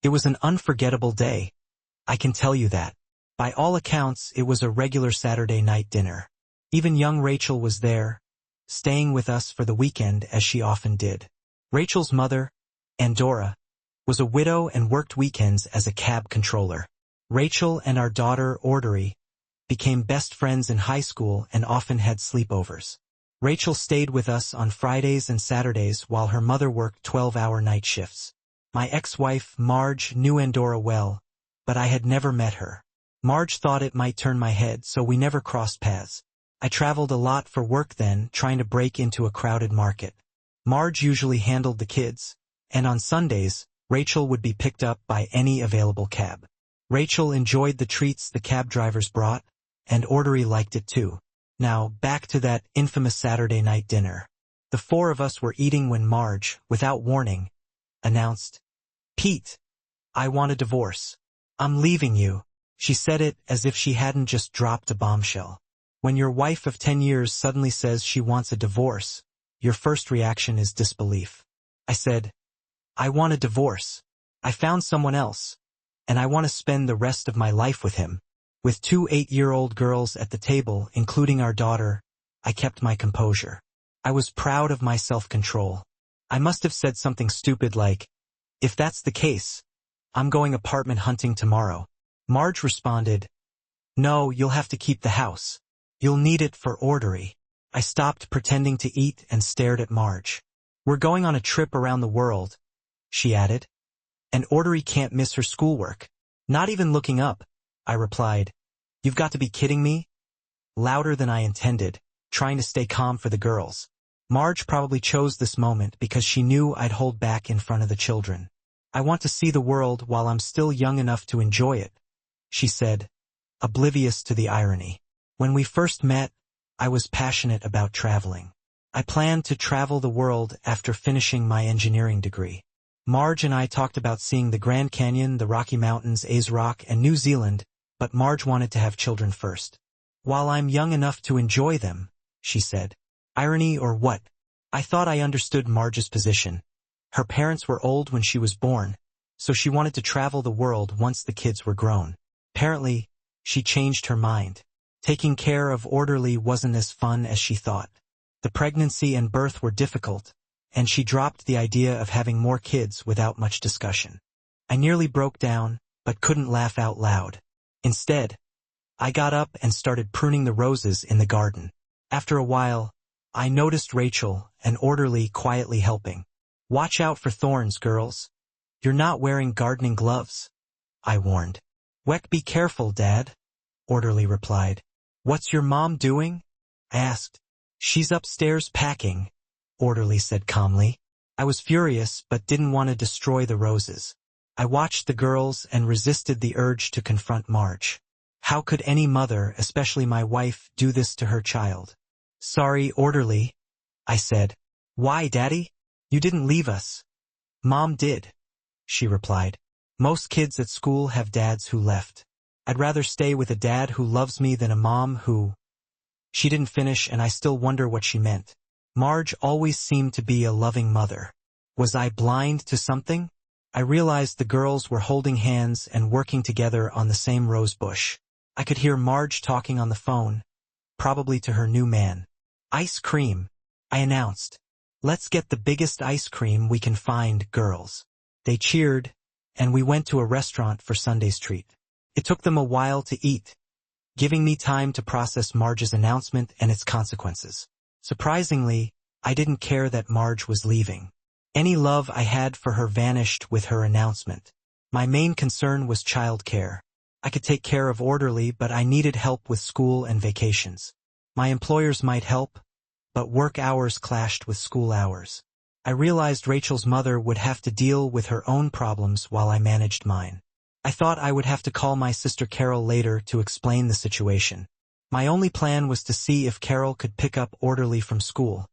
It was an unforgettable day. I can tell you that. By all accounts, it was a regular Saturday night dinner. Even young Rachel was there, staying with us for the weekend as she often did. Rachel's mother, Andorra, was a widow and worked weekends as a cab controller. Rachel and our daughter, Audrey, became best friends in high school and often had sleepovers. Rachel stayed with us on Fridays and Saturdays while her mother worked 12-hour night shifts. My ex-wife, Marge, knew Andorra well, but I had never met her. Marge thought it might turn my head, so we never crossed paths. I traveled a lot for work then, trying to break into a crowded market. Marge usually handled the kids, and on Sundays, Rachel would be picked up by any available cab. Rachel enjoyed the treats the cab drivers brought, and Audrey liked it too. Now, back to that infamous Saturday night dinner. The four of us were eating when Marge, without warning, announced, "Pete, I want a divorce. I'm leaving you." She said it as if she hadn't just dropped a bombshell. When your wife of 10 years suddenly says she wants a divorce, your first reaction is disbelief. I said, "I want a divorce. I found someone else, and I want to spend the rest of my life with him." With 2 8-year-old girls at the table, including our daughter, I kept my composure. I was proud of my self-control. I must have said something stupid like, "If that's the case, I'm going apartment hunting tomorrow." Marge responded, "No, you'll have to keep the house. You'll need it for Audrey." I stopped pretending to eat and stared at Marge. "We're going on a trip around the world," she added, "and Audrey can't miss her schoolwork." "Not even looking up," I replied. "You've got to be kidding me?" Louder than I intended, trying to stay calm for the girls. Marge probably chose this moment because she knew I'd hold back in front of the children. "I want to see the world while I'm still young enough to enjoy it," she said, oblivious to the irony. When we first met, I was passionate about traveling. I planned to travel the world after finishing my engineering degree. Marge and I talked about seeing the Grand Canyon, the Rocky Mountains, Ayers Rock, and New Zealand, but Marge wanted to have children first. "While I'm young enough to enjoy them," she said. Irony or what? I thought I understood Marge's position. Her parents were old when she was born, so she wanted to travel the world once the kids were grown. Apparently, she changed her mind. Taking care of Audrey wasn't as fun as she thought. The pregnancy and birth were difficult, and she dropped the idea of having more kids without much discussion. I nearly broke down, but couldn't laugh out loud. Instead, I got up and started pruning the roses in the garden. After a while, I noticed Rachel and Audrey quietly helping. "Watch out for thorns, girls. You're not wearing gardening gloves," I warned. "Be careful, Dad," Audrey replied. "What's your mom doing?" I asked. "She's upstairs packing," Audrey said calmly. I was furious but didn't want to destroy the roses. I watched the girls and resisted the urge to confront Marge. How could any mother, especially my wife, do this to her child? "Sorry, Audrey," I said. "Why, Daddy? You didn't leave us." "Mom did," she replied. "Most kids at school have dads who left. I'd rather stay with a dad who loves me than a mom who—" She didn't finish, and I still wonder what she meant. Marge always seemed to be a loving mother. Was I blind to something? I realized the girls were holding hands and working together on the same rose bush. I could hear Marge talking on the phone, probably to her new man. "Ice cream," I announced. "Let's get the biggest ice cream we can find, girls." They cheered, and we went to a restaurant for Sunday's treat. It took them a while to eat, giving me time to process Marge's announcement and its consequences. Surprisingly, I didn't care that Marge was leaving. Any love I had for her vanished with her announcement. My main concern was childcare. I could take care of Audrey, but I needed help with school and vacations. My employers might help, but work hours clashed with school hours. I realized Rachel's mother would have to deal with her own problems while I managed mine. I thought I would have to call my sister Carol later to explain the situation. My only plan was to see if Carol could pick up Audrey from school,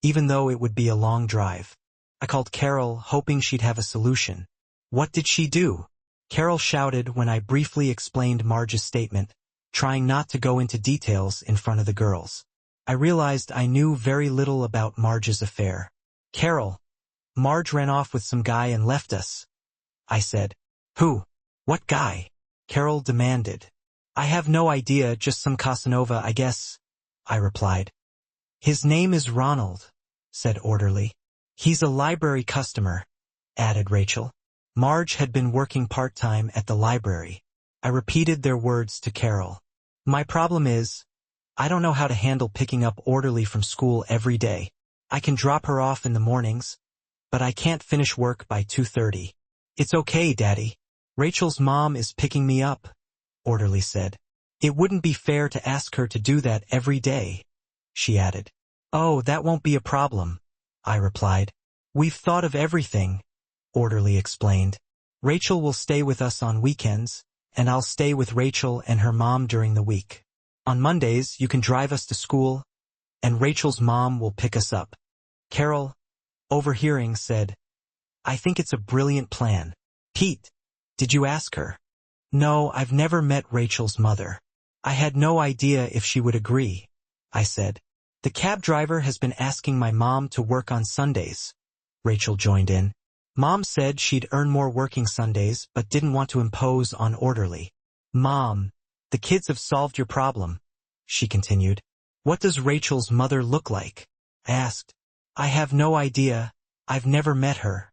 even though it would be a long drive. I called Carol, hoping she'd have a solution. What did she do? Carol shouted when I briefly explained Marge's statement, trying not to go into details in front of the girls. I realized I knew very little about Marge's affair. "Carol, Marge ran off with some guy and left us," I said. Who? What guy? Carol demanded. I have no idea, just some Casanova, I guess, I replied. His name is Ronald, said Orderly. He's a library customer, added Rachel. Marge had been working part-time at the library. I repeated their words to Carol. My problem is, I don't know how to handle picking up Orderly from school every day. I can drop her off in the mornings, but I can't finish work by 2:30. It's okay, Daddy. Rachel's mom is picking me up, Orderly said. It wouldn't be fair to ask her to do that every day, she added. Oh, that won't be a problem, I replied. We've thought of everything, Orderly explained. Rachel will stay with us on weekends, and I'll stay with Rachel and her mom during the week. On Mondays, you can drive us to school, and Rachel's mom will pick us up. Carol, overhearing, said, I think it's a brilliant plan. Pete, did you ask her? No, I've never met Rachel's mother. I had no idea if she would agree, I said. The cab driver has been asking my mom to work on Sundays. Rachel joined in. Mom said she'd earn more working Sundays but didn't want to impose on Orderly. Mom, the kids have solved your problem, she continued. What does Rachel's mother look like? I asked. I have no idea. I've never met her,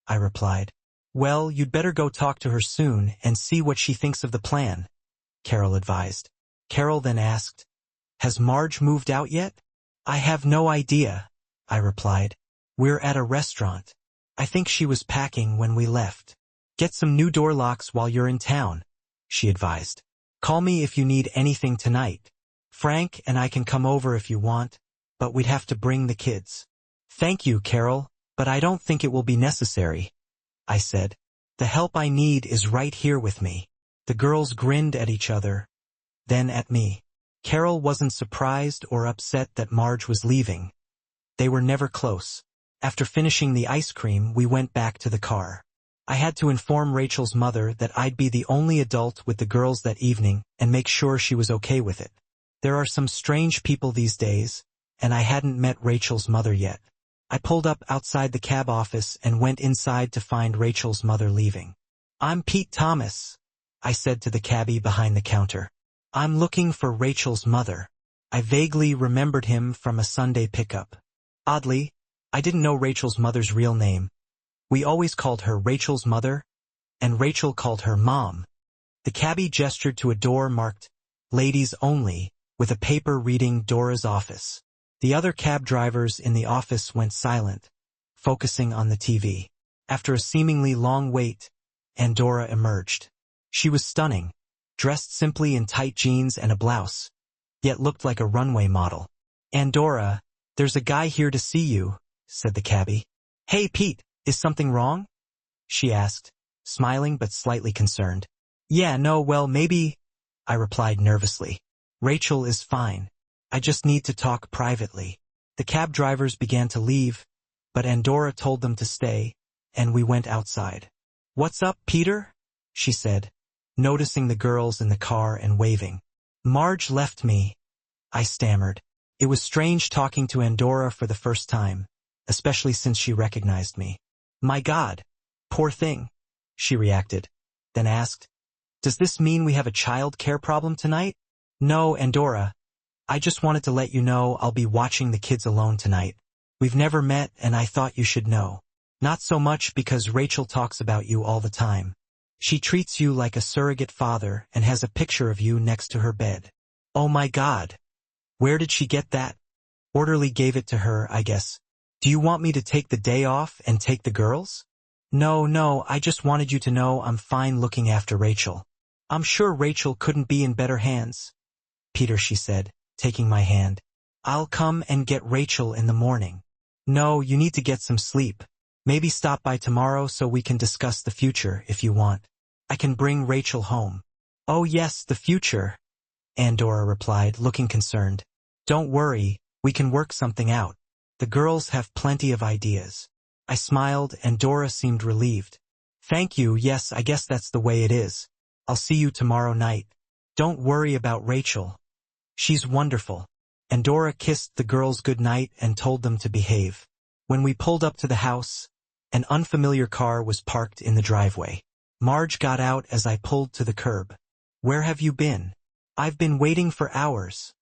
I replied. Well, you'd better go talk to her soon and see what she thinks of the plan, Carol advised. Carol then asked, Has Marge moved out yet? I have no idea, I replied. We're at a restaurant. I think she was packing when we left. Get some new door locks while you're in town, she advised. Call me if you need anything tonight. Frank and I can come over if you want, but we'd have to bring the kids. Thank you, Carol, but I don't think it will be necessary, I said. The help I need is right here with me. The girls grinned at each other, then at me. Carol wasn't surprised or upset that Marge was leaving. They were never close. After finishing the ice cream, we went back to the car. I had to inform Rachel's mother that I'd be the only adult with the girls that evening and make sure she was okay with it. There are some strange people these days, and I hadn't met Rachel's mother yet. I pulled up outside the cab office and went inside to find Rachel's mother leaving. I'm Pete Thomas, I said to the cabbie behind the counter. I'm looking for Rachel's mother. I vaguely remembered him from a Sunday pickup. Oddly, I didn't know Rachel's mother's real name. We always called her Rachel's mother, and Rachel called her Mom. The cabbie gestured to a door marked, Ladies Only, with a paper reading Dora's office. The other cab drivers in the office went silent, focusing on the TV. After a seemingly long wait, Dora emerged. She was stunning, dressed simply in tight jeans and a blouse, yet looked like a runway model. Dora, there's a guy here to see you, said the cabbie. Hey, Pete, is something wrong? She asked, smiling but slightly concerned. Yeah, no, well, maybe, I replied nervously. Rachel is fine. I just need to talk privately. The cab drivers began to leave, but Dora told them to stay, and we went outside. What's up, Peter? She said, noticing the girls in the car and waving. Marge left me, I stammered. It was strange talking to Dora for the first time, especially since she recognized me. My God, poor thing, she reacted, then asked, Does this mean we have a child care problem tonight? No, Dora. I just wanted to let you know I'll be watching the kids alone tonight. We've never met and I thought you should know. Not so much because Rachel talks about you all the time. She treats you like a surrogate father and has a picture of you next to her bed. Oh my God. Where did she get that? Orderly gave it to her, I guess. Do you want me to take the day off and take the girls? No, I just wanted you to know I'm fine looking after Rachel. I'm sure Rachel couldn't be in better hands. Peter, she said, taking my hand. I'll come and get Rachel in the morning. No, you need to get some sleep. Maybe stop by tomorrow so we can discuss the future if you want. I can bring Rachel home. Oh yes, the future, Dora replied, looking concerned. Don't worry, we can work something out. The girls have plenty of ideas. I smiled and Dora seemed relieved. Thank you, yes, I guess that's the way it is. I'll see you tomorrow night. Don't worry about Rachel. She's wonderful. Dora kissed the girls good night and told them to behave. When we pulled up to the house, An unfamiliar car was parked in the driveway. Marge got out as I pulled to the curb. "Where have you been?" "I've been waiting for hours,"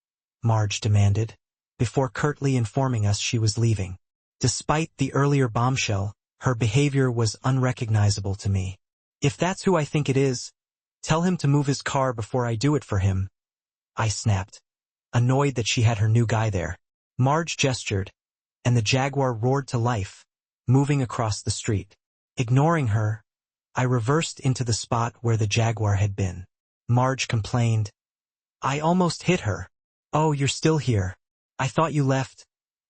Marge demanded, before curtly informing us she was leaving. Despite the earlier bombshell, her behavior was unrecognizable to me. "If that's who I think it is, tell him to move his car before I do it for him," I snapped, annoyed that she had her new guy there. Marge gestured, and the Jaguar roared to life, moving across the street. Ignoring her, I reversed into the spot where the Jaguar had been. Marge complained, "I almost hit her." "Oh, you're still here. I thought you left."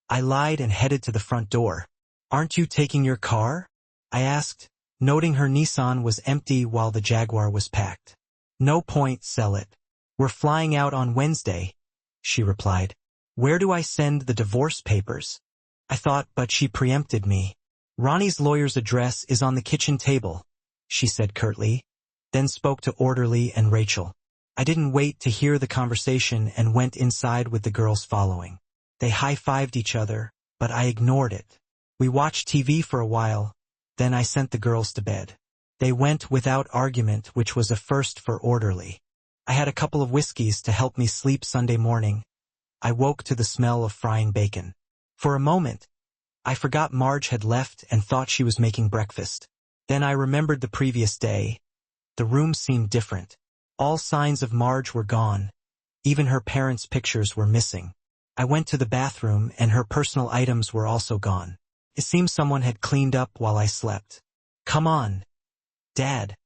I lied and headed to the front door. "Aren't you taking your car?" I asked, noting her Nissan was empty while the Jaguar was packed. "No point, sell it. We're flying out on Wednesday," she replied. "Where do I send the divorce papers?" I thought, but she preempted me. "Ronnie's lawyer's address is on the kitchen table," she said curtly, then spoke to Orderly and Rachel. I didn't wait to hear the conversation and went inside with the girls following. They high-fived each other, but I ignored it. We watched TV for a while, then I sent the girls to bed. They went without argument, which was a first for Orderly. I had a couple of whiskeys to help me sleep Sunday morning. I woke to the smell of frying bacon. For a moment, I forgot Marge had left and thought she was making breakfast. Then I remembered the previous day. The room seemed different. All signs of Marge were gone. Even her parents' pictures were missing. I went to the bathroom and her personal items were also gone. It seemed someone had cleaned up while I slept. "Come on, Dad.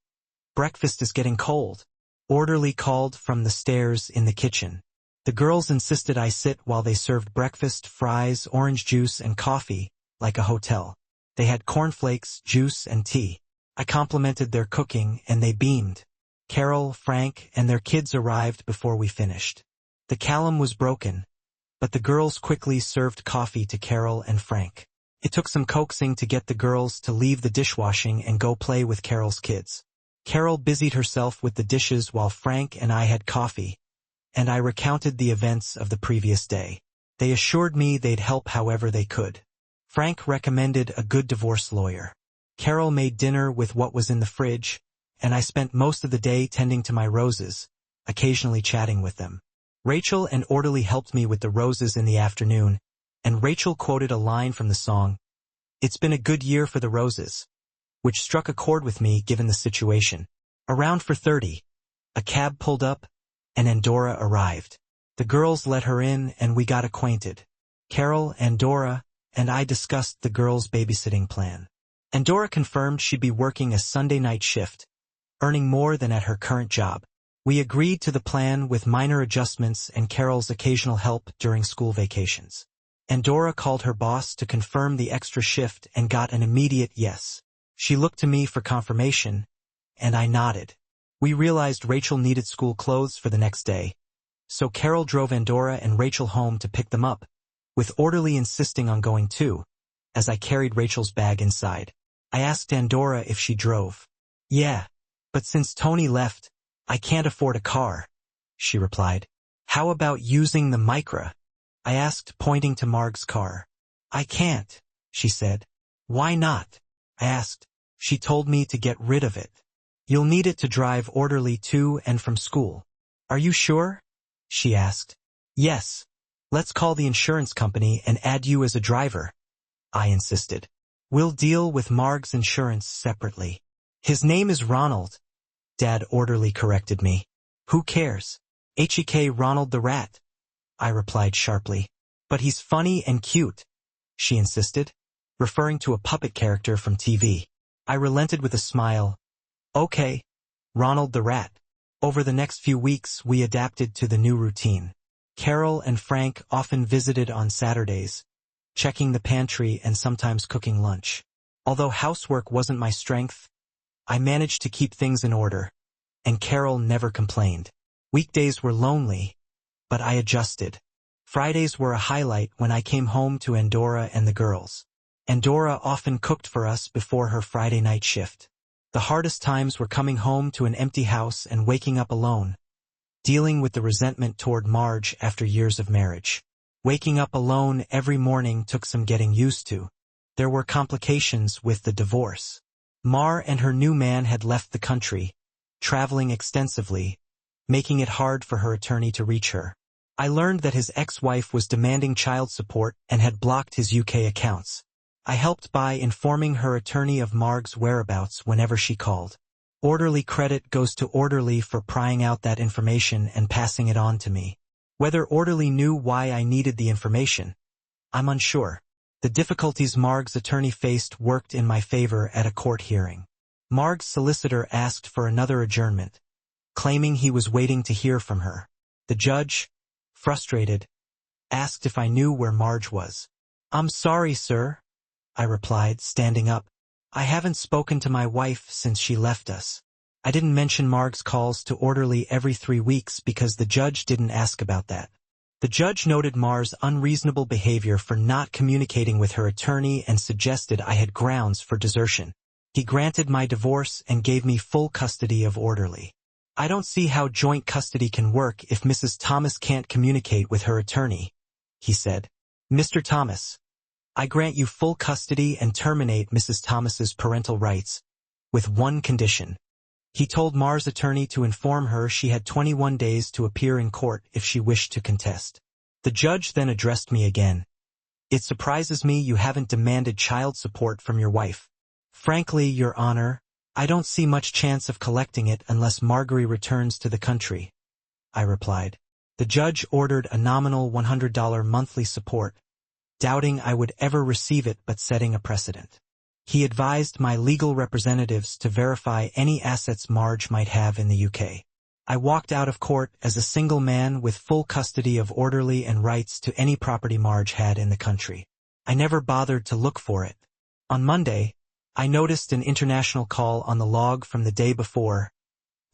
Breakfast is getting cold," Orderly called from the stairs in the kitchen. The girls insisted I sit while they served breakfast, fries, orange juice, and coffee, like a hotel. They had cornflakes, juice, and tea. I complimented their cooking and they beamed. Carol, Frank, and their kids arrived before we finished. The Callum was broken, but the girls quickly served coffee to Carol and Frank. It took some coaxing to get the girls to leave the dishwashing and go play with Carol's kids. Carol busied herself with the dishes while Frank and I had coffee, and I recounted the events of the previous day. They assured me they'd help however they could. Frank recommended a good divorce lawyer. Carol made dinner with what was in the fridge, and I spent most of the day tending to my roses, occasionally chatting with them. Rachel and Orderly helped me with the roses in the afternoon, and Rachel quoted a line from the song, "It's been a good year for the roses," which struck a chord with me given the situation. Around 4:30, a cab pulled up, and Andorra arrived. The girls let her in and we got acquainted. Carol, Andorra, and I discussed the girls' babysitting plan. Andorra confirmed she'd be working a Sunday night shift, earning more than at her current job. We agreed to the plan with minor adjustments and Carol's occasional help during school vacations. Andorra called her boss to confirm the extra shift and got an immediate yes. She looked to me for confirmation, and I nodded. We realized Rachel needed school clothes for the next day, so Carol drove Andorra and Rachel home to pick them up, with Orderly insisting on going too, as I carried Rachel's bag inside. I asked Andorra if she drove. "Yeah, but since Tony left, I can't afford a car," she replied. "How about using the Micra?" I asked, pointing to Marg's car. "I can't," she said. "Why not?" I asked. "She told me to get rid of it." "You'll need it to drive Orderly to and from school." "Are you sure?" she asked. "Yes. Let's call the insurance company and add you as a driver," I insisted. "We'll deal with Marg's insurance separately." "His name is Ronald," Dad Orderly corrected me. "Who cares? H.E.K. Ronald the Rat," I replied sharply. "But he's funny and cute," she insisted, referring to a puppet character from TV. I relented with a smile. "Okay, Ronald the Rat." Over the next few weeks, we adapted to the new routine. Carol and Frank often visited on Saturdays, checking the pantry and sometimes cooking lunch. Although housework wasn't my strength, I managed to keep things in order, and Carol never complained. Weekdays were lonely, but I adjusted. Fridays were a highlight when I came home to Andorra and the girls. Andorra often cooked for us before her Friday night shift. The hardest times were coming home to an empty house and waking up alone, dealing with the resentment toward Marge after years of marriage. Waking up alone every morning took some getting used to. There were complications with the divorce. Mar and her new man had left the country, traveling extensively, making it hard for her attorney to reach her. I learned that his ex-wife was demanding child support and had blocked his UK accounts. I helped by informing her attorney of Marg's whereabouts whenever she called. Orderly credit goes to Orderly for prying out that information and passing it on to me. Whether Orderly knew why I needed the information, I'm unsure. The difficulties Marg's attorney faced worked in my favor at a court hearing. Marg's solicitor asked for another adjournment, claiming he was waiting to hear from her. The judge, frustrated, asked if I knew where Marge was. "I'm sorry, sir," I replied, standing up. "I haven't spoken to my wife since she left us." I didn't mention Marg's calls to Orderly every 3 weeks because the judge didn't ask about that. The judge noted Mar's unreasonable behavior for not communicating with her attorney and suggested I had grounds for desertion. He granted my divorce and gave me full custody of Orderly. "I don't see how joint custody can work if Mrs. Thomas can't communicate with her attorney," he said. "Mr. Thomas, I grant you full custody and terminate Mrs. Thomas's parental rights, with one condition." He told Mar's attorney to inform her she had 21 days to appear in court if she wished to contest. The judge then addressed me again. "It surprises me you haven't demanded child support from your wife. Frankly, Your Honor, I don't see much chance of collecting it unless Margery returns to the country," I replied. The judge ordered a nominal $100 monthly support, doubting I would ever receive it but setting a precedent. He advised my legal representatives to verify any assets Marge might have in the UK. I walked out of court as a single man with full custody of Orderly and rights to any property Marge had in the country. I never bothered to look for it. On Monday, I noticed an international call on the log from the day before,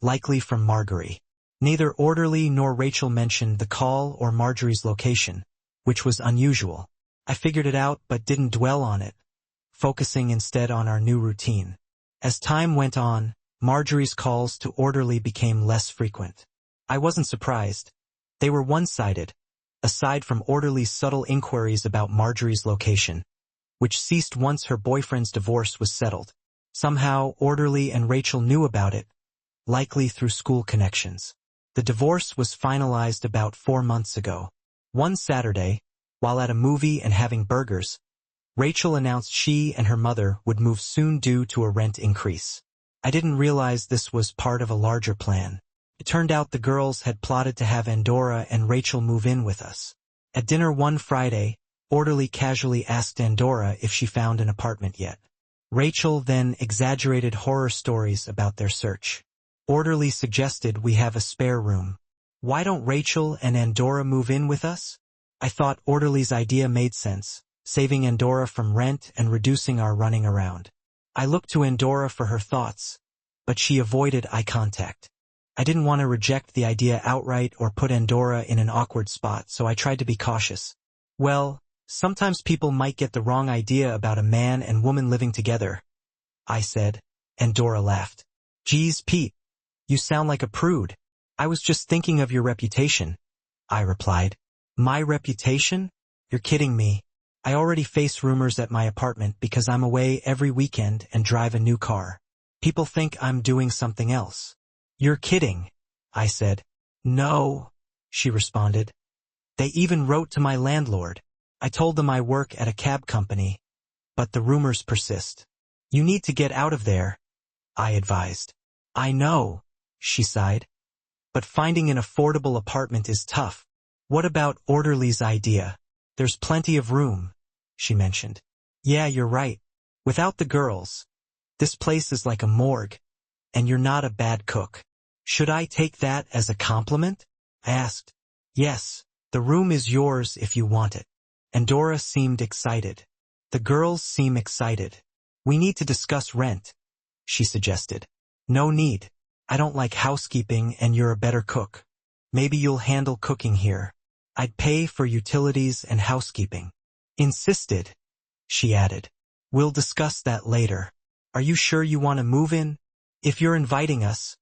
likely from Margery. Neither Orderly nor Rachel mentioned the call or Margery's location, which was unusual. I figured it out but didn't dwell on it, focusing instead on our new routine. As time went on, Margery's calls to Orderly became less frequent. I wasn't surprised. They were one-sided, aside from Orderly's subtle inquiries about Margery's location, which ceased once her boyfriend's divorce was settled. Somehow, Orderly and Rachel knew about it, likely through school connections. The divorce was finalized about 4 months ago. One Saturday, while at a movie and having burgers, Rachel announced she and her mother would move soon due to a rent increase. I didn't realize this was part of a larger plan. It turned out the girls had plotted to have Andorra and Rachel move in with us. At dinner one Friday, Orderly casually asked Andorra if she found an apartment yet. Rachel then exaggerated horror stories about their search. Orderly suggested we have a spare room. "Why don't Rachel and Andorra move in with us?" I thought Orderly's idea made sense, saving Andorra from rent and reducing our running around. I looked to Andorra for her thoughts, but she avoided eye contact. I didn't want to reject the idea outright or put Andorra in an awkward spot, so I tried to be cautious. "Well, sometimes people might get the wrong idea about a man and woman living together," I said. Andorra laughed. "Geez, Pete, you sound like a prude." "I was just thinking of your reputation," I replied. "My reputation? You're kidding me. I already face rumors at my apartment because I'm away every weekend and drive a new car. People think I'm doing something else." "You're kidding," I said. "No," she responded. "They even wrote to my landlord. I told them I work at a cab company, but the rumors persist." "You need to get out of there," I advised. "I know," she sighed. "But finding an affordable apartment is tough." "What about Orderly's idea? There's plenty of room," she mentioned. "Yeah, you're right. Without the girls, this place is like a morgue, and you're not a bad cook." "Should I take that as a compliment?" I asked. "Yes, the room is yours if you want it." Andorra seemed excited. "The girls seem excited. We need to discuss rent," she suggested. "No need. I don't like housekeeping and you're a better cook. Maybe you'll handle cooking here. I'd pay for utilities and housekeeping." "Insisted," she added. "We'll discuss that later. Are you sure you want to move in? If you're inviting us,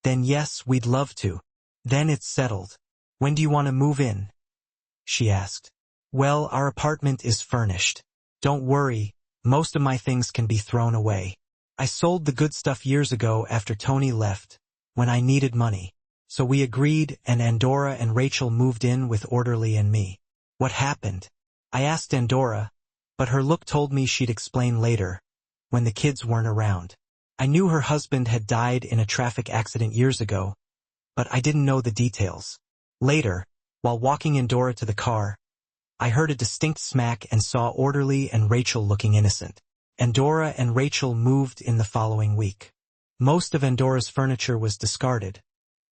then yes, we'd love to. Then it's settled. When do you want to move in?" she asked. "Well, our apartment is furnished. Don't worry, Most of my things can be thrown away. I sold the good stuff years ago after Tony left, when I needed money. So we agreed, and Andorra and Rachel moved in with Orderly and me. What happened? I asked Andorra, but her look told me she'd explain later, when the kids weren't around. I knew her husband had died in a traffic accident years ago, but I didn't know the details. Later, while walking Andorra to the car, I heard a distinct smack and saw Orderly and Rachel looking innocent. Andorra and Rachel moved in the following week. Most of Andorra's furniture was discarded,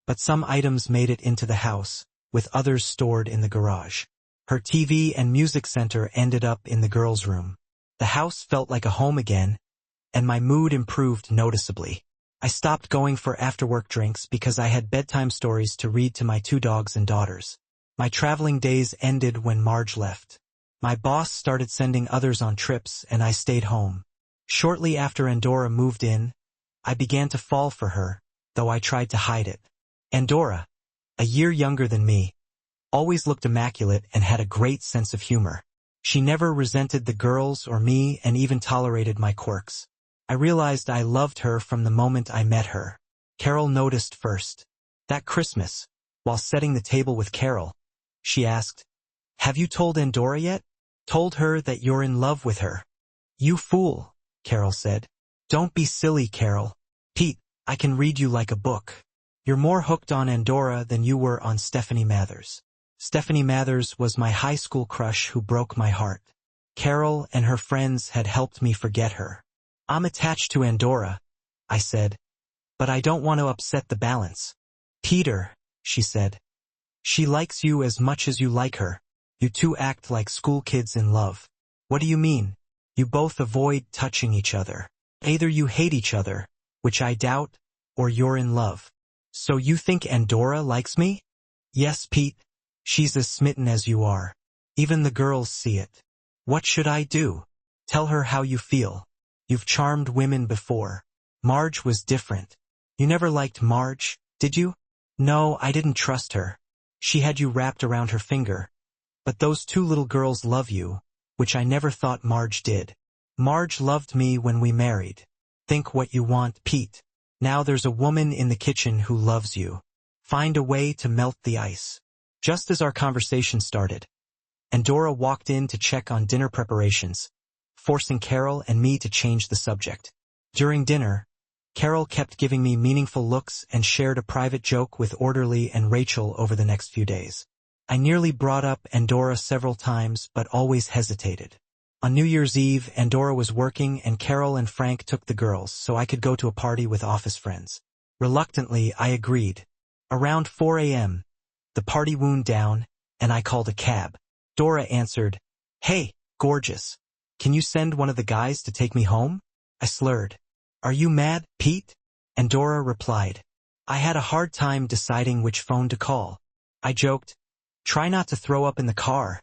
but some items made it into the house, with others stored in the garage. Her TV and music center ended up in the girls' room. The house felt like a home again, and my mood improved noticeably. I stopped going for after-work drinks because I had bedtime stories to read to my 2 dogs and daughters. My traveling days ended when Marge left. My boss started sending others on trips, and I stayed home. Shortly after Andorra moved in, I began to fall for her, though I tried to hide it. Andorra, a year younger than me, always looked immaculate and had a great sense of humor. She never resented the girls or me and even tolerated my quirks. I realized I loved her from the moment I met her. Carol noticed first. That Christmas, while setting the table with Carol, she asked, "Have you told Andorra yet?" "Told her that you're in love with her." "You fool," Carol said. "Don't be silly, Carol. Pete, I can read you like a book. You're more hooked on Andorra than you were on Stephanie Mathers." Stephanie Mathers was my high school crush who broke my heart. Carol and her friends had helped me forget her. "I'm attached to Andorra," I said, "but I don't want to upset the balance." "Peter," she said. "She likes you as much as you like her. You two act like school kids in love." "What do you mean?" "You both avoid touching each other. Either you hate each other, which I doubt, or you're in love." "So you think Andorra likes me?" "Yes, Pete. She's as smitten as you are. Even the girls see it." "What should I do?" "Tell her how you feel. You've charmed women before. Marge was different." "You never liked Marge, did you?" "No, I didn't trust her. She had you wrapped around her finger. But those 2 little girls love you, which I never thought Marge did. Marge loved me when we married." "Think what you want, Pete. Now there's a woman in the kitchen who loves you. Find a way to melt the ice." Just as our conversation started, Andorra walked in to check on dinner preparations, forcing Carol and me to change the subject. During dinner, Carol kept giving me meaningful looks and shared a private joke with Orderly and Rachel over the next few days. I nearly brought up Andorra several times but always hesitated. On New Year's Eve, Andorra was working and Carol and Frank took the girls so I could go to a party with office friends. Reluctantly, I agreed. Around 4 a.m., the party wound down, and I called a cab. Dora answered, "Hey, gorgeous. Can you send one of the guys to take me home?" I slurred. "Are you mad, Pete?" And Dora replied, "I had a hard time deciding which phone to call." I joked, "Try not to throw up in the car,"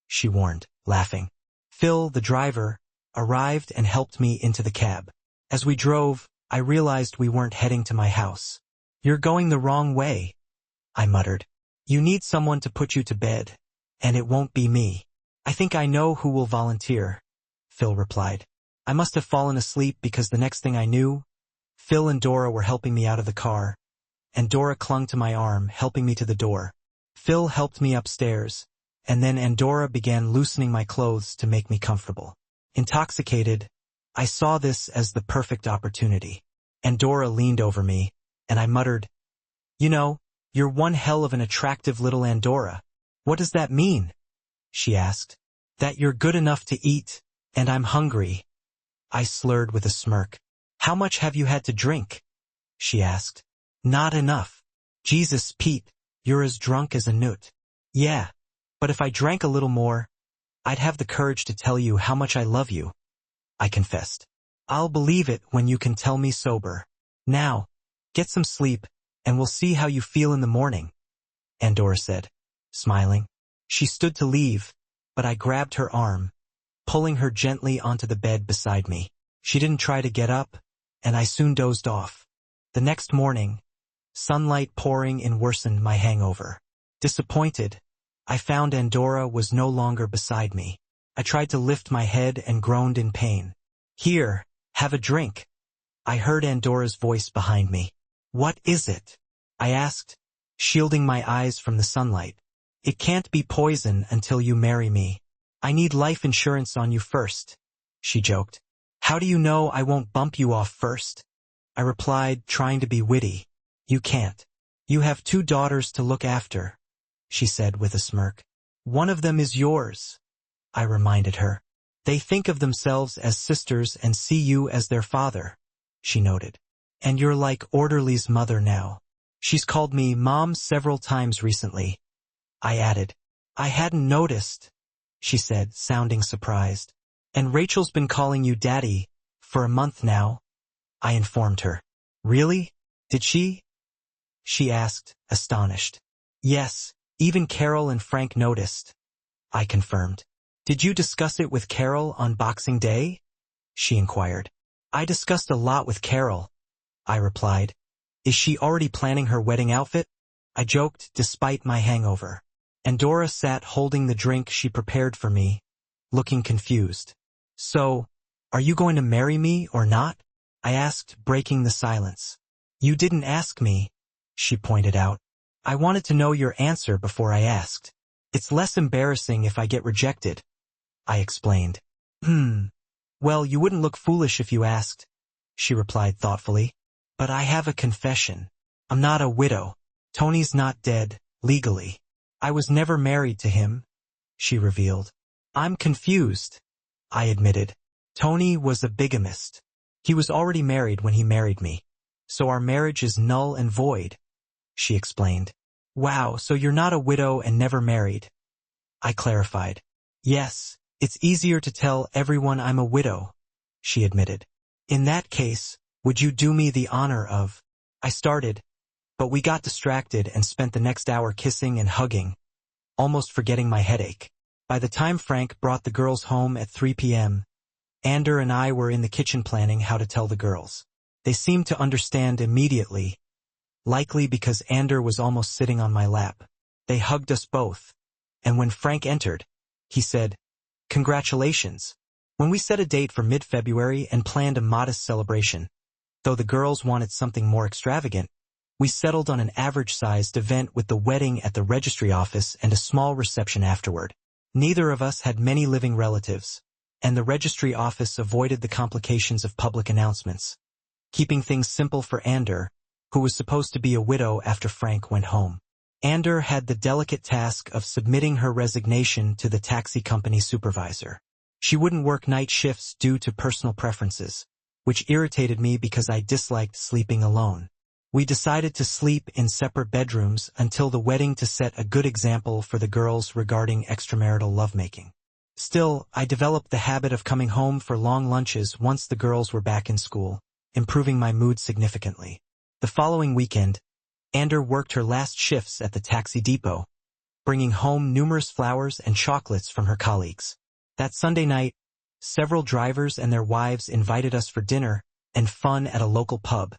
she warned, laughing. Phil, the driver, arrived and helped me into the cab. As we drove, I realized we weren't heading to my house. "You're going the wrong way," I muttered. "You need someone to put you to bed, and it won't be me." "I think I know who will volunteer," Phil replied. I must have fallen asleep because the next thing I knew, Phil and Dora were helping me out of the car, and Dora clung to my arm, helping me to the door. Phil helped me upstairs, and then Andorra began loosening my clothes to make me comfortable. Intoxicated, I saw this as the perfect opportunity. Andorra leaned over me, and I muttered, "You know, you're one hell of an attractive little Andorra." "What does that mean?" she asked. "That you're good enough to eat, and I'm hungry," I slurred with a smirk. "How much have you had to drink?" she asked. "Not enough." "Jesus, Pete, you're as drunk as a newt." "Yeah, but if I drank a little more, I'd have the courage to tell you how much I love you," I confessed. "I'll believe it when you can tell me sober. Now, get some sleep, and we'll see how you feel in the morning," Andorra said, smiling. She stood to leave, but I grabbed her arm, pulling her gently onto the bed beside me. She didn't try to get up, and I soon dozed off. The next morning, sunlight pouring in worsened my hangover. Disappointed, I found Andorra was no longer beside me. I tried to lift my head and groaned in pain. Here, have a drink. I heard Andora's voice behind me. What is it? I asked, shielding my eyes from the sunlight. It can't be poison until you marry me. I need life insurance on you first, she joked. How do you know I won't bump you off first? I replied, trying to be witty. You can't. You have 2 daughters to look after, she said with a smirk. One of them is yours, I reminded her. They think of themselves as sisters and see you as their father, she noted. And you're like Orderly's mother now. She's called me Mom several times recently, I added. I hadn't noticed, she said, sounding surprised. And Rachel's been calling you Daddy for a month now, I informed her. Really? Did she? She asked, astonished. Yes, even Carol and Frank noticed, I confirmed. Did you discuss it with Carol on Boxing Day? She inquired. I discussed a lot with Carol, I replied. Is she already planning her wedding outfit? I joked, despite my hangover. Andora sat holding the drink she prepared for me, looking confused. So, are you going to marry me or not? I asked, breaking the silence. You didn't ask me, she pointed out. I wanted to know your answer before I asked. It's less embarrassing if I get rejected, I explained. Well, you wouldn't look foolish if you asked, she replied thoughtfully. But I have a confession. I'm not a widow. Tony's not dead, legally. I was never married to him, she revealed. I'm confused, I admitted. Tony was a bigamist. He was already married when he married me. So our marriage is null and void, she explained. Wow, so you're not a widow and never married, I clarified. Yes, it's easier to tell everyone I'm a widow, she admitted. In that case, would you do me the honor of... I started, but we got distracted and spent the next hour kissing and hugging, almost forgetting my headache. By the time Frank brought the girls home at 3 p.m., Ander and I were in the kitchen planning how to tell the girls. They seemed to understand immediately, likely because Ander was almost sitting on my lap. They hugged us both, and when Frank entered, he said, "Congratulations." When we set a date for mid-February and planned a modest celebration, though the girls wanted something more extravagant, we settled on an average-sized event with the wedding at the registry office and a small reception afterward. Neither of us had many living relatives, and the registry office avoided the complications of public announcements, keeping things simple for Ander, who was supposed to be a widow after Frank went home. Ander had the delicate task of submitting her resignation to the taxi company supervisor. She wouldn't work night shifts due to personal preferences, which irritated me because I disliked sleeping alone. We decided to sleep in separate bedrooms until the wedding to set a good example for the girls regarding extramarital lovemaking. Still, I developed the habit of coming home for long lunches once the girls were back in school, improving my mood significantly. The following weekend, Ander worked her last shifts at the taxi depot, bringing home numerous flowers and chocolates from her colleagues. That Sunday night, several drivers and their wives invited us for dinner and fun at a local pub,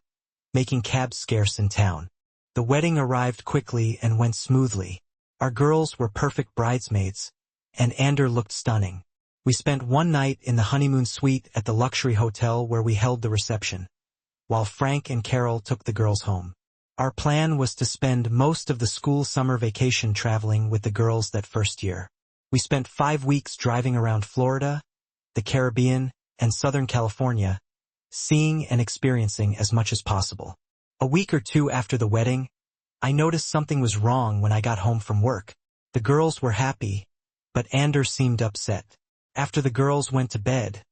making cabs scarce in town. The wedding arrived quickly and went smoothly. Our girls were perfect bridesmaids, and Ander looked stunning. We spent one night in the honeymoon suite at the luxury hotel where we held the reception, while Frank and Carol took the girls home. Our plan was to spend most of the school summer vacation traveling with the girls that first year. We spent 5 weeks driving around Florida, the Caribbean, and Southern California, seeing and experiencing as much as possible. A week or two after the wedding, I noticed something was wrong when I got home from work. The girls were happy, but Ander seemed upset. After the girls went to bed,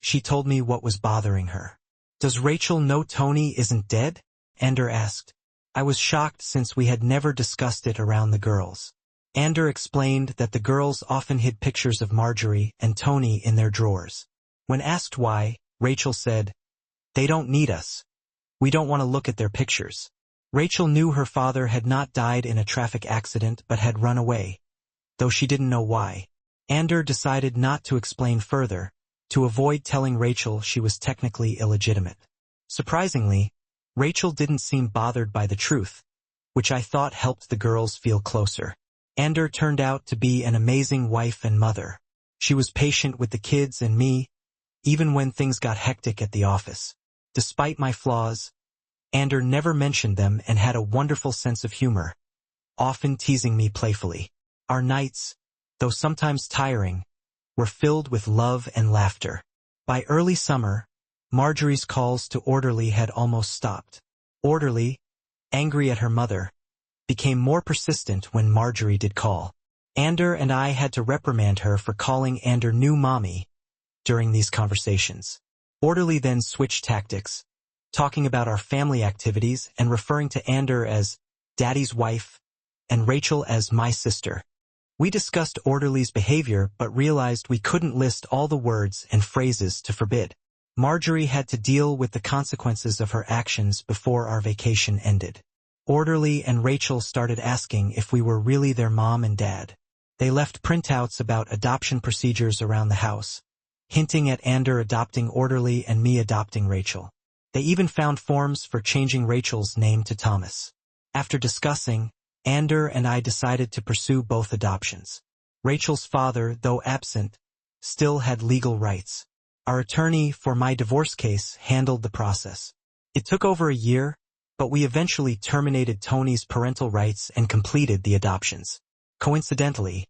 she told me what was bothering her. "Does Rachel know Tony isn't dead?" Ander asked. I was shocked since we had never discussed it around the girls. Ander explained that the girls often hid pictures of Marjorie and Tony in their drawers. When asked why, Rachel said, "They don't need us. We don't want to look at their pictures." Rachel knew her father had not died in a traffic accident but had run away, though she didn't know why. Ander decided not to explain further, to avoid telling Rachel she was technically illegitimate. Surprisingly, Rachel didn't seem bothered by the truth, which I thought helped the girls feel closer. Ander turned out to be an amazing wife and mother. She was patient with the kids and me, even when things got hectic at the office. Despite my flaws, Ander never mentioned them and had a wonderful sense of humor, often teasing me playfully. Our nights, though sometimes tiring, were filled with love and laughter. By early summer, Marjorie's calls to Orderly had almost stopped. Orderly, angry at her mother, became more persistent when Marjorie did call. Ander and I had to reprimand her for calling Ander new mommy during these conversations. Orderly then switched tactics, talking about our family activities and referring to Ander as Daddy's wife and Rachel as my sister. We discussed Orderly's behavior but realized we couldn't list all the words and phrases to forbid. Marjorie had to deal with the consequences of her actions before our vacation ended. Orderly and Rachel started asking if we were really their mom and dad. They left printouts about adoption procedures around the house, hinting at Ander adopting Orderly and me adopting Rachel. They even found forms for changing Rachel's name to Thomas. After discussing, Ander and I decided to pursue both adoptions. Rachel's father, though absent, still had legal rights. Our attorney for my divorce case handled the process. It took over a year, but we eventually terminated Tony's parental rights and completed the adoptions. Coincidentally,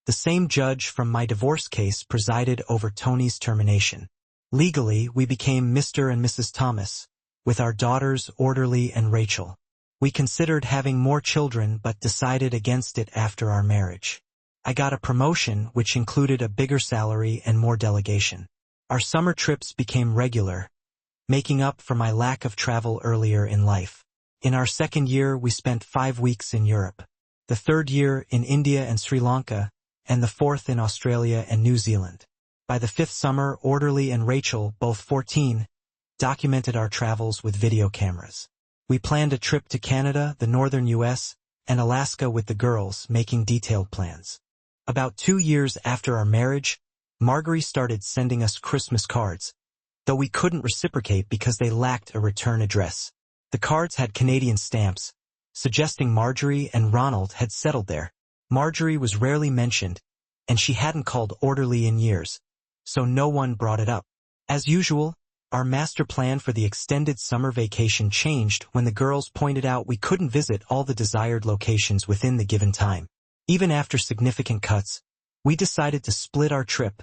the same judge from my divorce case presided over Tony's termination. Legally, we became Mr. and Mrs. Thomas, with our daughters Orderly and Rachel. We considered having more children but decided against it after our marriage. I got a promotion which included a bigger salary and more delegation. Our summer trips became regular, making up for my lack of travel earlier in life. In our second year, we spent 5 weeks in Europe, the third year in India and Sri Lanka, and the fourth in Australia and New Zealand. By the fifth summer, Orderly and Rachel, both 14, documented our travels with video cameras. We planned a trip to Canada, the northern U.S., and Alaska with the girls, making detailed plans. About 2 years after our marriage, Marjorie started sending us Christmas cards, though we couldn't reciprocate because they lacked a return address. The cards had Canadian stamps, suggesting Marjorie and Ronald had settled there. Marjorie was rarely mentioned, and she hadn't called Orderly in years, so no one brought it up. As usual, our master plan for the extended summer vacation changed when the girls pointed out we couldn't visit all the desired locations within the given time. Even after significant cuts, we decided to split our trip,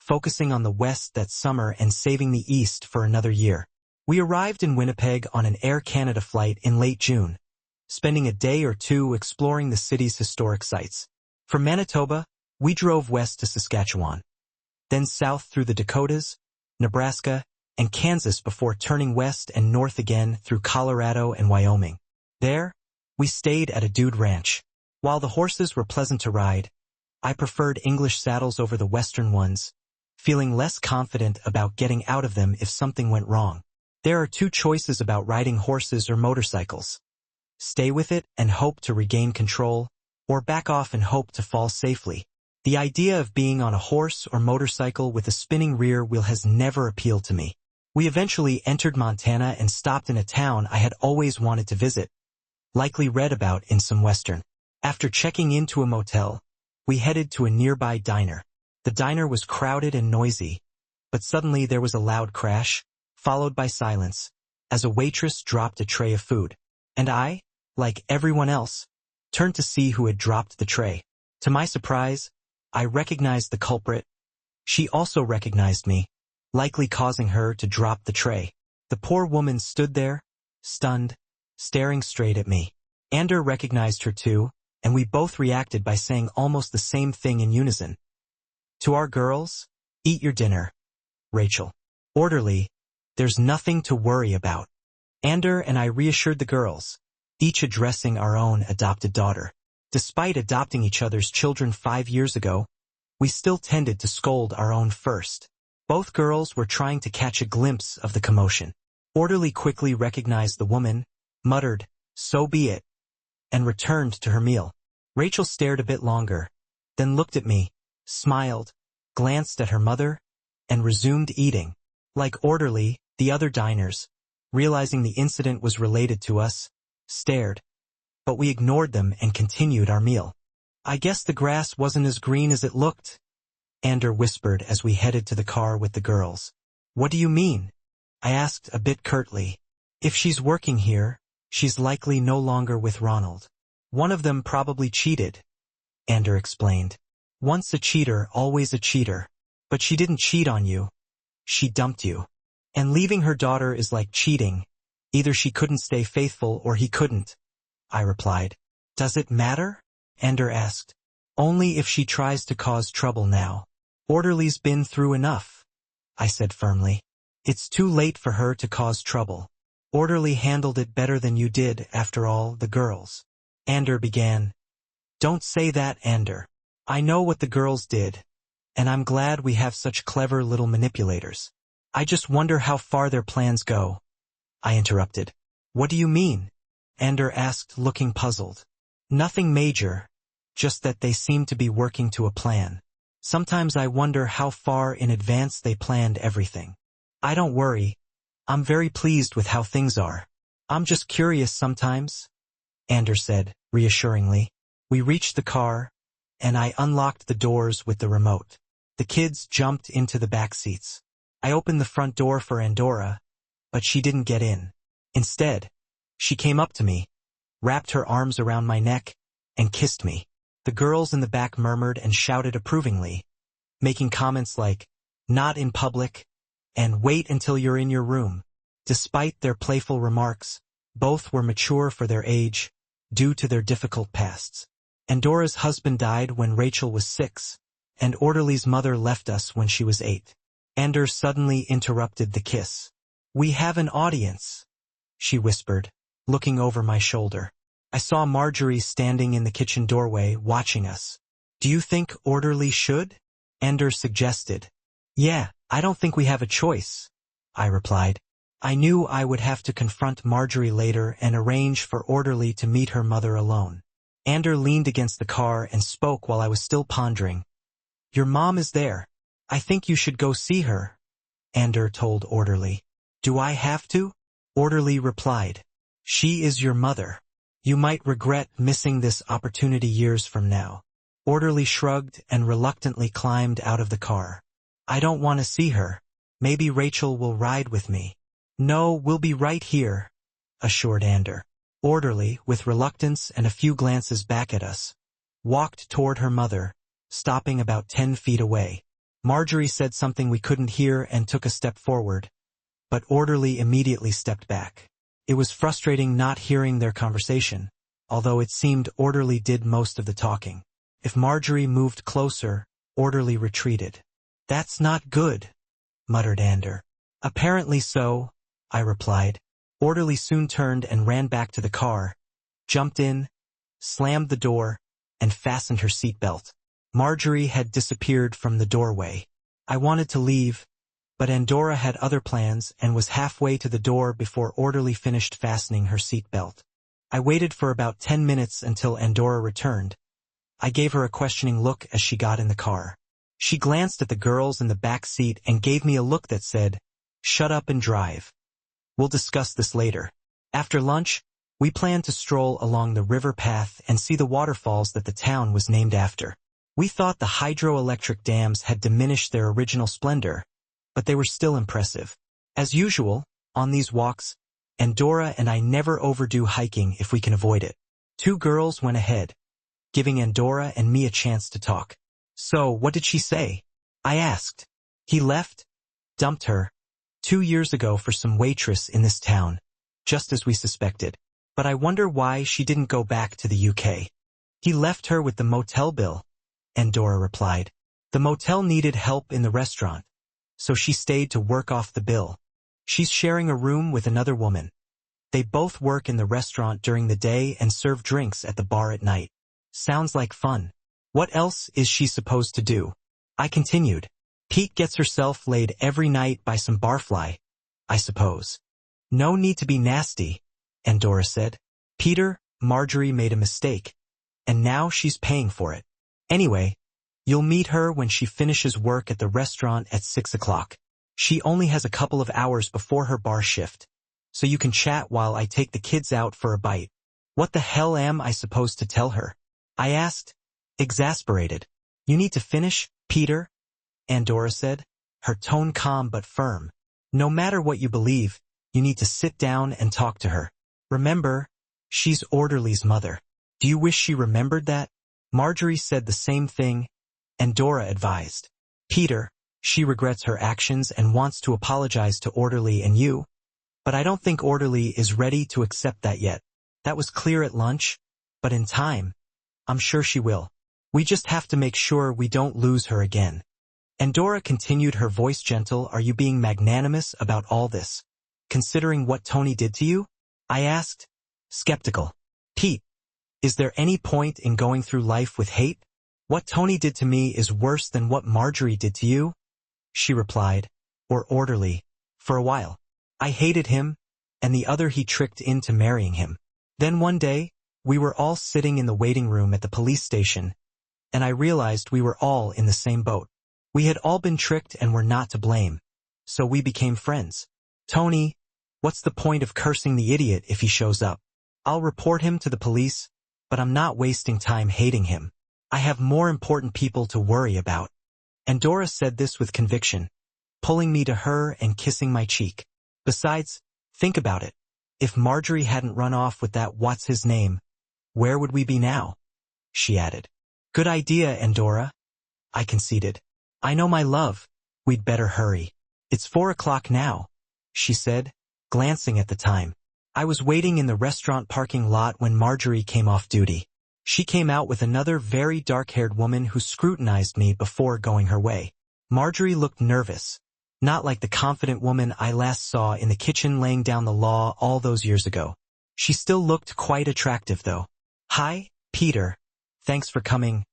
focusing on the West that summer and saving the East for another year. We arrived in Winnipeg on an Air Canada flight in late June, spending a day or two exploring the city's historic sites. From Manitoba, we drove west to Saskatchewan, then south through the Dakotas, Nebraska, and Kansas before turning west and north again through Colorado and Wyoming. There, we stayed at a dude ranch. While the horses were pleasant to ride, I preferred English saddles over the Western ones, feeling less confident about getting out of them if something went wrong. There are two choices about riding horses or motorcycles. Stay with it and hope to regain control, or back off and hope to fall safely. The idea of being on a horse or motorcycle with a spinning rear wheel has never appealed to me. We eventually entered Montana and stopped in a town I had always wanted to visit, likely read about in some Western. After checking into a motel, we headed to a nearby diner. The diner was crowded and noisy, but suddenly there was a loud crash, followed by silence, as a waitress dropped a tray of food. And I, like everyone else, turned to see who had dropped the tray. To my surprise, I recognized the culprit. She also recognized me, likely causing her to drop the tray. The poor woman stood there, stunned, staring straight at me. Ander recognized her too, and we both reacted by saying almost the same thing in unison. To our girls, eat your dinner, Rachel. Orderly, there's nothing to worry about. Ander and I reassured the girls, each addressing our own adopted daughter. Despite adopting each other's children 5 years ago, we still tended to scold our own first. Both girls were trying to catch a glimpse of the commotion. Orderly quickly recognized the woman, muttered, "So be it," and returned to her meal. Rachel stared a bit longer, then looked at me, smiled, glanced at her mother, and resumed eating. Like Orderly, the other diners, realizing the incident was related to us, stared, but we ignored them and continued our meal. "I guess the grass wasn't as green as it looked," Ander whispered as we headed to the car with the girls. What do you mean? I asked a bit curtly. If she's working here, she's likely no longer with Ronald. One of them probably cheated, Ander explained. Once a cheater, always a cheater. But she didn't cheat on you. She dumped you. And leaving her daughter is like cheating. Either she couldn't stay faithful or he couldn't, I replied. Does it matter? Ander asked. Only if she tries to cause trouble now. Orderly's been through enough, I said firmly. It's too late for her to cause trouble. Orderly handled it better than you did, after all, the girls. Ander began. Don't say that, Ander. I know what the girls did, and I'm glad we have such clever little manipulators. I just wonder how far their plans go. I interrupted. What do you mean? Ander asked, looking puzzled. Nothing major, just that they seem to be working to a plan. Sometimes I wonder how far in advance they planned everything. I don't worry. I'm very pleased with how things are. I'm just curious sometimes, Ander said, reassuringly. We reached the car, and I unlocked the doors with the remote. The kids jumped into the back seats. I opened the front door for Andorra, but she didn't get in. Instead, she came up to me, wrapped her arms around my neck, and kissed me. The girls in the back murmured and shouted approvingly, making comments like, not in public, and wait until you're in your room. Despite their playful remarks, both were mature for their age, due to their difficult pasts. Andorra's husband died when Rachel was 6, and Orderly's mother left us when she was 8. Ander suddenly interrupted the kiss. We have an audience, she whispered, looking over my shoulder. I saw Marjorie standing in the kitchen doorway, watching us. Do you think Orderly should? Ander suggested. Yeah, I don't think we have a choice, I replied. I knew I would have to confront Marjorie later and arrange for Orderly to meet her mother alone. Ander leaned against the car and spoke while I was still pondering. Your mom is there. I think you should go see her, Ander told Orderly. Do I have to? Orderly replied. She is your mother. You might regret missing this opportunity years from now. Orderly shrugged and reluctantly climbed out of the car. I don't want to see her. Maybe Rachel will ride with me. No, we'll be right here, assured Ander. Orderly, with reluctance and a few glances back at us, walked toward her mother, stopping about 10 feet away. Marjorie said something we couldn't hear and took a step forward, but Orderly immediately stepped back. It was frustrating not hearing their conversation, although it seemed Orderly did most of the talking. If Marjorie moved closer, Orderly retreated. That's not good, muttered Ander. Apparently so, I replied. Orderly soon turned and ran back to the car, jumped in, slammed the door, and fastened her seatbelt. Marjorie had disappeared from the doorway. I wanted to leave, but Andorra had other plans and was halfway to the door before Orderly finished fastening her seatbelt. I waited for about 10 minutes until Andorra returned. I gave her a questioning look as she got in the car. She glanced at the girls in the back seat and gave me a look that said, "Shut up and drive. We'll discuss this later." After lunch, we planned to stroll along the river path and see the waterfalls that the town was named after. We thought the hydroelectric dams had diminished their original splendor, but they were still impressive. As usual, on these walks, Andorra and I never overdo hiking if we can avoid it. 2 girls went ahead, giving Andorra and me a chance to talk. So, what did she say? I asked. He left, dumped her, 2 years ago for some waitress in this town, just as we suspected. But I wonder why she didn't go back to the UK. He left her with the motel bill, Andorra replied. The motel needed help in the restaurant, so she stayed to work off the bill. She's sharing a room with another woman. They both work in the restaurant during the day and serve drinks at the bar at night. Sounds like fun. What else is she supposed to do? I continued. Pete gets herself laid every night by some barfly, I suppose. No need to be nasty, Andorra said. Peter, Marjorie made a mistake, and now she's paying for it. Anyway, you'll meet her when she finishes work at the restaurant at 6 o'clock. She only has a couple of hours before her bar shift, so you can chat while I take the kids out for a bite. What the hell am I supposed to tell her? I asked, exasperated. You need to finish, Peter, Andorra said, her tone calm but firm. No matter what you believe, you need to sit down and talk to her. Remember, she's Orderly's mother. Do you wish she remembered that? Marjorie said the same thing, and Dora advised. Peter, she regrets her actions and wants to apologize to Orderly and you, but I don't think Orderly is ready to accept that yet. That was clear at lunch, but in time, I'm sure she will. We just have to make sure we don't lose her again. And Dora continued, her voice gentle. Are you being magnanimous about all this, considering what Tony did to you? I asked, skeptical. Pete, is there any point in going through life with hate? What Tony did to me is worse than what Marjorie did to you, she replied, or Orderly, for a while. I hated him, and the other he tricked into marrying him. Then one day, we were all sitting in the waiting room at the police station, and I realized we were all in the same boat. We had all been tricked and were not to blame, so we became friends. Tony, what's the point of cursing the idiot if he shows up? I'll report him to the police, but I'm not wasting time hating him. I have more important people to worry about. And Dora said this with conviction, pulling me to her and kissing my cheek. Besides, think about it. If Marjorie hadn't run off with that what's-his-name, where would we be now? She added. Good idea, Andorra, I conceded. I know, my love. We'd better hurry. It's 4 o'clock now, she said, glancing at the time. I was waiting in the restaurant parking lot when Marjorie came off duty. She came out with another very dark-haired woman who scrutinized me before going her way. Marjorie looked nervous, not like the confident woman I last saw in the kitchen laying down the law all those years ago. She still looked quite attractive, though. Hi, Peter. Thanks for coming.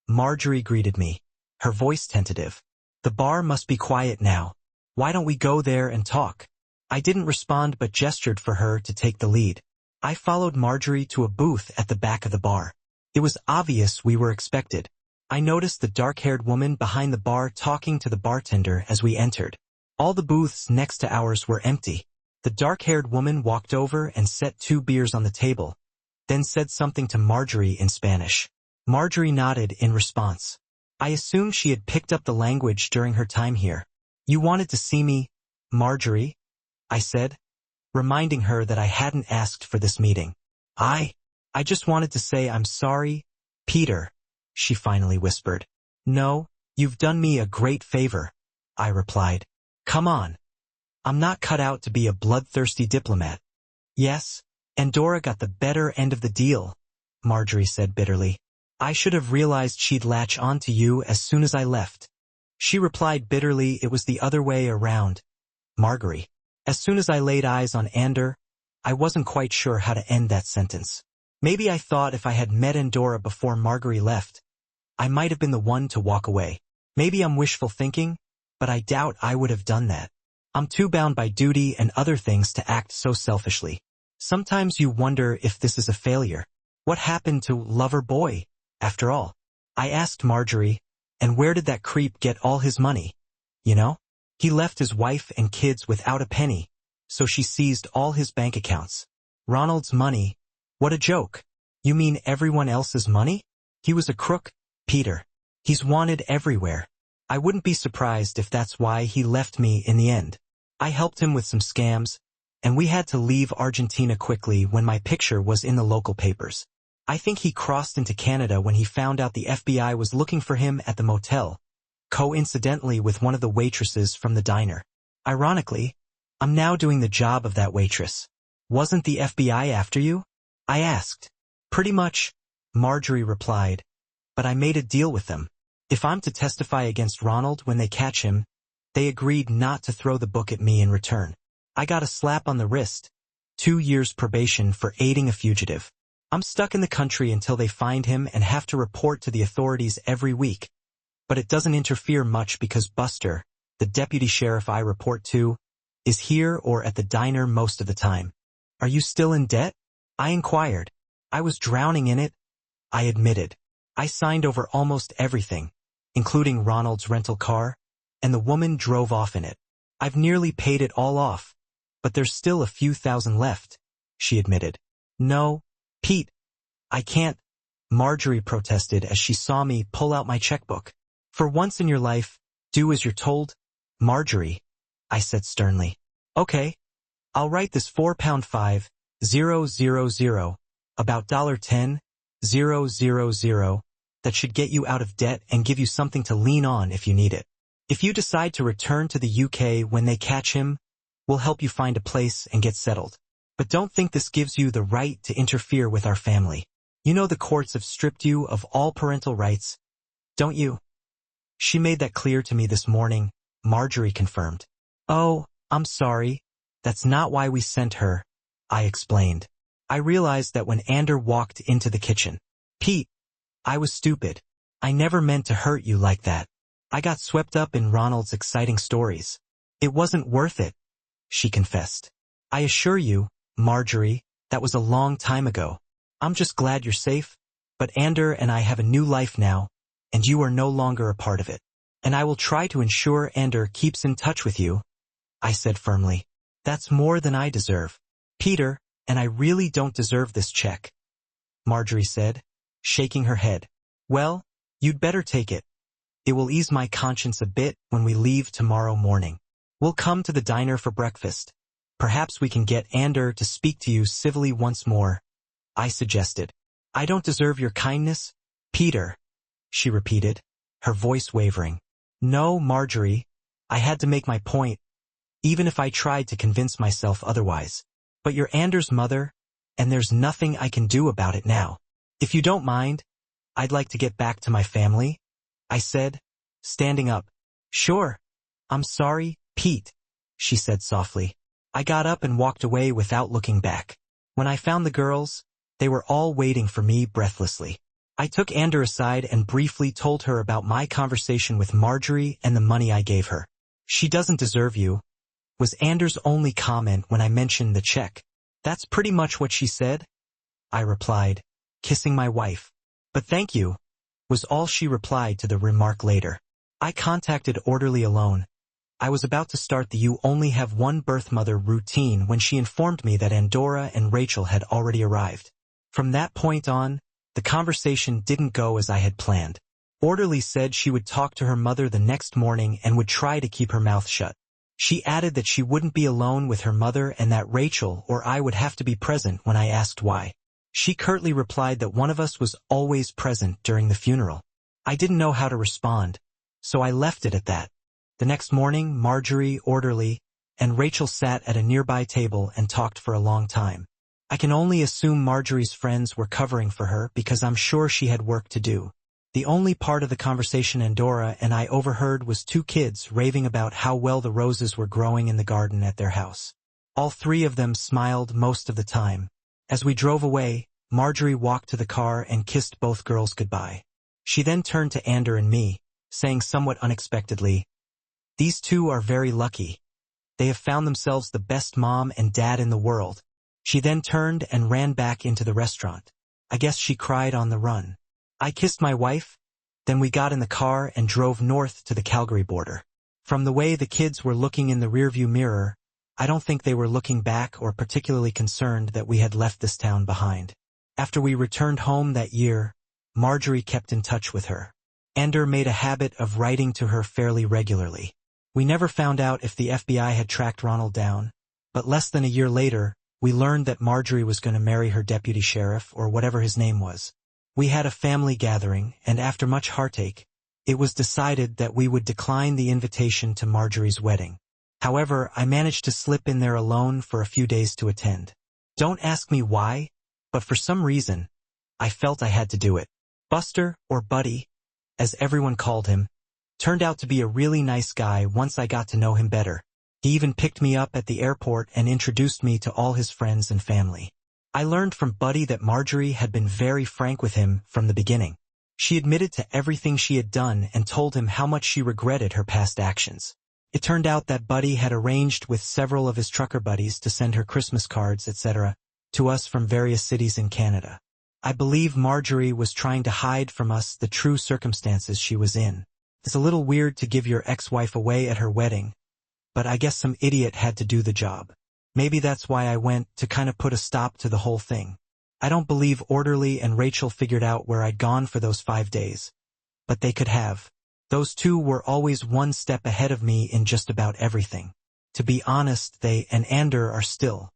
Marjorie greeted me, her voice tentative. The bar must be quiet now. Why don't we go there and talk? I didn't respond but gestured for her to take the lead. I followed Marjorie to a booth at the back of the bar. It was obvious we were expected. I noticed the dark-haired woman behind the bar talking to the bartender as we entered. All the booths next to ours were empty. The dark-haired woman walked over and set 2 beers on the table, then said something to Marjorie in Spanish. Marjorie nodded in response. I assumed she had picked up the language during her time here. You wanted to see me, Marjorie? I said, reminding her that I hadn't asked for this meeting. I just wanted to say I'm sorry, Peter, she finally whispered. No, you've done me a great favor, I replied. Come on. I'm not cut out to be a bloodthirsty diplomat. Yes, Andorra got the better end of the deal, Marjorie said bitterly. I should have realized she'd latch on to you as soon as I left. She replied bitterly, it was the other way around, Marjorie. As soon as I laid eyes on Ander, I wasn't quite sure how to end that sentence. Maybe I thought if I had met Andorra before Marjorie left, I might have been the one to walk away. Maybe I'm wishful thinking, but I doubt I would have done that. I'm too bound by duty and other things to act so selfishly. Sometimes you wonder if this is a failure. What happened to Lover Boy, after all? I asked Marjorie, and where did that creep get all his money? You know? He left his wife and kids without a penny, so she seized all his bank accounts. Ronald's money? What a joke. You mean everyone else's money? He was a crook, Peter. He's wanted everywhere. I wouldn't be surprised if that's why he left me in the end. I helped him with some scams, and we had to leave Argentina quickly when my picture was in the local papers. I think he crossed into Canada when he found out the FBI was looking for him at the motel, coincidentally with one of the waitresses from the diner. Ironically, I'm now doing the job of that waitress. Wasn't the FBI after you? I asked. Pretty much, Marjorie replied, but I made a deal with them. If I'm to testify against Ronald when they catch him, they agreed not to throw the book at me in return. I got a slap on the wrist, 2 years probation for aiding a fugitive. I'm stuck in the country until they find him and have to report to the authorities every week. But it doesn't interfere much because Buster, the deputy sheriff I report to, is here or at the diner most of the time. Are you still in debt? I inquired. I was drowning in it, I admitted. I signed over almost everything, including Ronald's rental car, and the woman drove off in it. I've nearly paid it all off, but there's still a few thousand left, she admitted. No, Pete, I can't, Marjorie protested as she saw me pull out my checkbook. For once in your life, do as you're told, Marjorie, I said sternly. Okay, I'll write this £4.5000 about $10,000 that should get you out of debt and give you something to lean on if you need it. If you decide to return to the UK when they catch him, we'll help you find a place and get settled. But don't think this gives you the right to interfere with our family. You know the courts have stripped you of all parental rights, don't you? She made that clear to me this morning, Marjorie confirmed. Oh, I'm sorry. That's not why we sent her, I explained. I realized that when Ander walked into the kitchen. Pete, I was stupid. I never meant to hurt you like that. I got swept up in Ronald's exciting stories. It wasn't worth it, she confessed. I assure you, Marjorie, that was a long time ago. I'm just glad you're safe, but Ander and I have a new life now, and you are no longer a part of it. And I will try to ensure Ander keeps in touch with you, I said firmly. That's more than I deserve. Peter, and I really don't deserve this check, Marjorie said, shaking her head. Well, you'd better take it. It will ease my conscience a bit when we leave tomorrow morning. We'll come to the diner for breakfast. Perhaps we can get Ander to speak to you civilly once more, I suggested. I don't deserve your kindness, Peter, she repeated, her voice wavering. No, Marjorie, I had to make my point, even if I tried to convince myself otherwise. But you're Ander's mother, and there's nothing I can do about it now. If you don't mind, I'd like to get back to my family, I said, standing up. Sure. I'm sorry, Pete, she said softly. I got up and walked away without looking back. When I found the girls, they were all waiting for me breathlessly. I took Ander aside and briefly told her about my conversation with Marjorie and the money I gave her. She doesn't deserve you, was Ander's only comment when I mentioned the check. That's pretty much what she said, I replied, kissing my wife. But thank you, was all she replied to the remark later. I contacted Orderly alone. I was about to start the "you only have one birth mother" routine when she informed me that Andorra and Rachel had already arrived. From that point on, the conversation didn't go as I had planned. Orderly said she would talk to her mother the next morning and would try to keep her mouth shut. She added that she wouldn't be alone with her mother and that Rachel or I would have to be present when I asked why. She curtly replied that one of us was always present during the funeral. I didn't know how to respond, so I left it at that. The next morning, Marjorie, Orderly, and Rachel sat at a nearby table and talked for a long time. I can only assume Marjorie's friends were covering for her because I'm sure she had work to do. The only part of the conversation Andorra and I overheard was two kids raving about how well the roses were growing in the garden at their house. All three of them smiled most of the time. As we drove away, Marjorie walked to the car and kissed both girls goodbye. She then turned to Ander and me, saying somewhat unexpectedly, "These two are very lucky. They have found themselves the best mom and dad in the world." She then turned and ran back into the restaurant. I guess she cried on the run. I kissed my wife, then we got in the car and drove north to the Calgary border. From the way the kids were looking in the rearview mirror, I don't think they were looking back or particularly concerned that we had left this town behind. After we returned home that year, Marjorie kept in touch with her. Ander made a habit of writing to her fairly regularly. We never found out if the FBI had tracked Ronald down, but less than a year later, we learned that Marjorie was going to marry her deputy sheriff or whatever his name was. We had a family gathering, and after much heartache, it was decided that we would decline the invitation to Marjorie's wedding. However, I managed to slip in there alone for a few days to attend. Don't ask me why, but for some reason, I felt I had to do it. Buster, or Buddy, as everyone called him, turned out to be a really nice guy once I got to know him better. He even picked me up at the airport and introduced me to all his friends and family. I learned from Buddy that Marjorie had been very frank with him from the beginning. She admitted to everything she had done and told him how much she regretted her past actions. It turned out that Buddy had arranged with several of his trucker buddies to send her Christmas cards, etc., to us from various cities in Canada. I believe Marjorie was trying to hide from us the true circumstances she was in. It's a little weird to give your ex-wife away at her wedding, but I guess some idiot had to do the job. Maybe that's why I went, to kind of put a stop to the whole thing. I don't believe Orderly and Rachel figured out where I'd gone for those 5 days. But they could have. Those two were always one step ahead of me in just about everything. To be honest, they and Ander are still.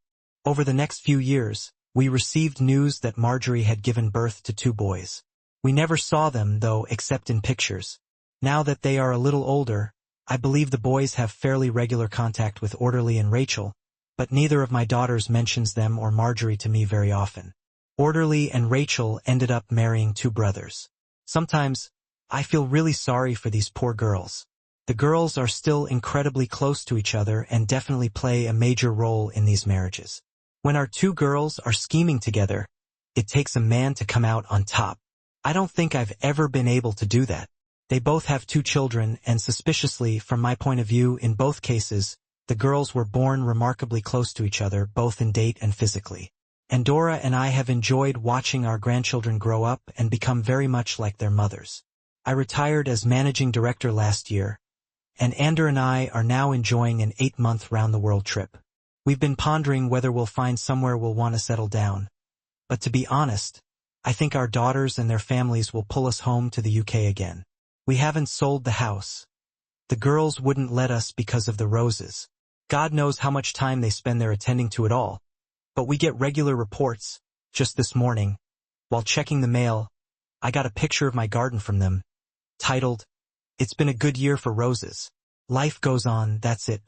Over the next few years, we received news that Marjorie had given birth to 2 boys. We never saw them, though, except in pictures. Now that they are a little older, I believe the boys have fairly regular contact with Orderly and Rachel, but neither of my daughters mentions them or Marjorie to me very often. Orderly and Rachel ended up marrying 2 brothers. Sometimes, I feel really sorry for these poor girls. The girls are still incredibly close to each other and definitely play a major role in these marriages. When our 2 girls are scheming together, it takes a man to come out on top. I don't think I've ever been able to do that. They both have 2 children, and suspiciously, from my point of view, in both cases, the girls were born remarkably close to each other, both in date and physically. Andorra and I have enjoyed watching our grandchildren grow up and become very much like their mothers. I retired as managing director last year, and Ander and I are now enjoying an 8-month round-the-world trip. We've been pondering whether we'll find somewhere we'll want to settle down. But to be honest, I think our daughters and their families will pull us home to the UK again. We haven't sold the house. The girls wouldn't let us because of the roses. God knows how much time they spend there attending to it all. But we get regular reports. Just this morning, while checking the mail, I got a picture of my garden from them, titled, "It's been a good year for roses. Life goes on, that's it."